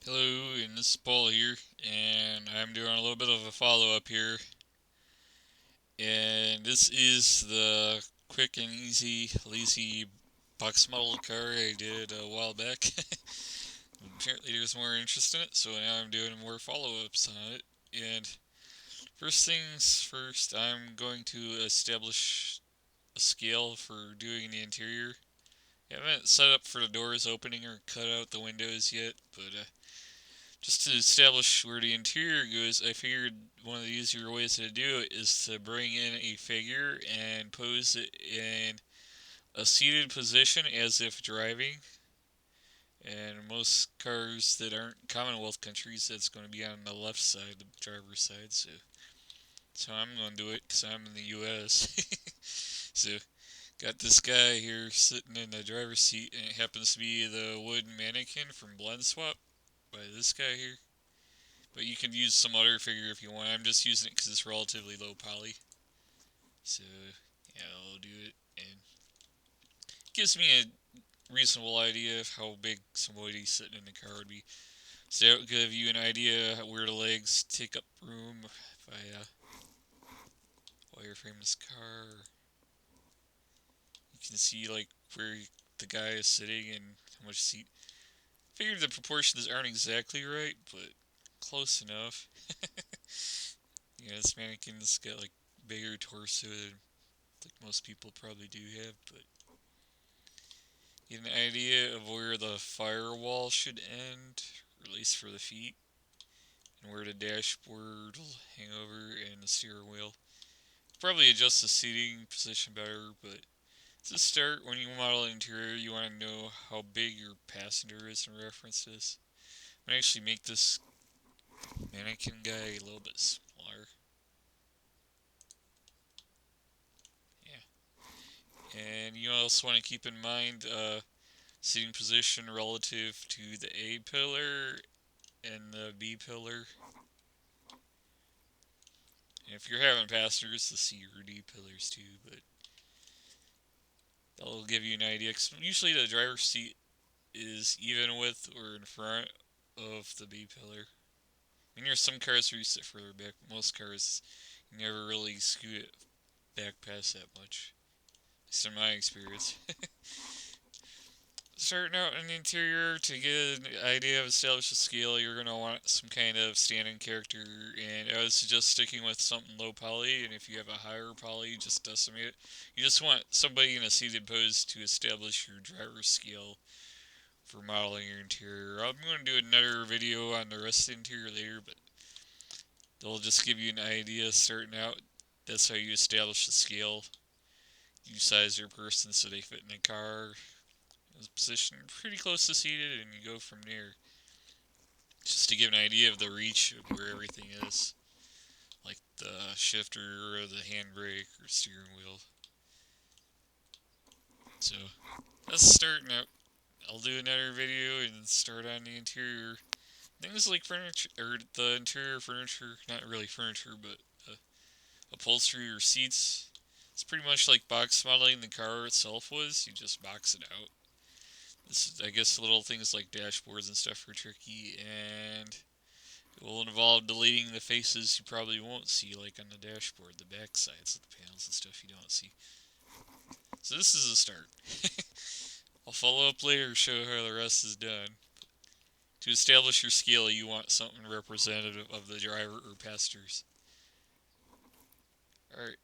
Hello, and this is Paul here, and I'm doing a little bit of a follow-up here. And this is the quick and easy, lazy box model car I did a while back. Apparently there's more interest in it, so now I'm doing more follow-ups on it. And first things first, I'm going to establish a scale for doing the interior. I haven't set up for the doors opening or cut out the windows yet, but just to establish where the interior goes, I figured one of the easier ways to do it is to bring in a figure and pose it in a seated position as if driving. And most cars that aren't Commonwealth countries, that's going to be on the left side, the driver's side. So I'm going to do it because I'm in the U.S. So got this guy here sitting in the driver's seat, and it happens to be the wooden mannequin from Blend Swap by this guy here. But you can use some other figure if you want. I'm just using it because it's relatively low poly. So, yeah, I'll do it. And it gives me a reasonable idea of how big somebody sitting in the car would be. So that will give you an idea where the legs take up room. If I wireframe this car, you can see like where the guy is sitting and how much seat. I figured the proportions aren't exactly right, but close enough. Yeah, this mannequin's got like bigger torso than like most people probably do have, but get an idea of where the firewall should end, or at least for the feet, and where the dashboard will hang over and the steering wheel. Probably adjust the seating position better, but to start, when you model the interior, you want to know how big your passenger is in reference to this. I'm going to actually make this mannequin guy a little bit smaller. Yeah. And you also want to keep in mind seating position relative to the A pillar and the B pillar. And if you're having passengers, the C or D pillars too, but that'll give you an idea. Cause usually the driver's seat is even with or in front of the B pillar. I mean, there's some cars where you sit further back, but most cars you never really scoot it back past that much. At least in my experience. Starting out in the interior, to get an idea of establish the scale, you're going to want some kind of standing character, and I would suggest sticking with something low poly, and if you have a higher poly, just decimate it. You just want somebody in a seated pose to establish your driver's scale for modeling your interior. I'm going to do another video on the rest of the interior later, but they'll just give you an idea starting out. That's how you establish the scale. You size your person so they fit in the car, position pretty close to seated, and you go from there. Just to give an idea of the reach of where everything is, like the shifter or the handbrake or steering wheel. So that's starting out. I'll do another video and start on the interior. Things like furniture, or the interior furniture, not really furniture, but upholstery or seats. It's pretty much like box modeling the car itself was. You just box it out. I guess little things like dashboards and stuff are tricky, and it will involve deleting the faces you probably won't see, like on the dashboard, the back sides of the panels and stuff you don't see. So this is a start. I'll follow up later to show how the rest is done. To establish your scale, you want something representative of the driver or passengers. Alright,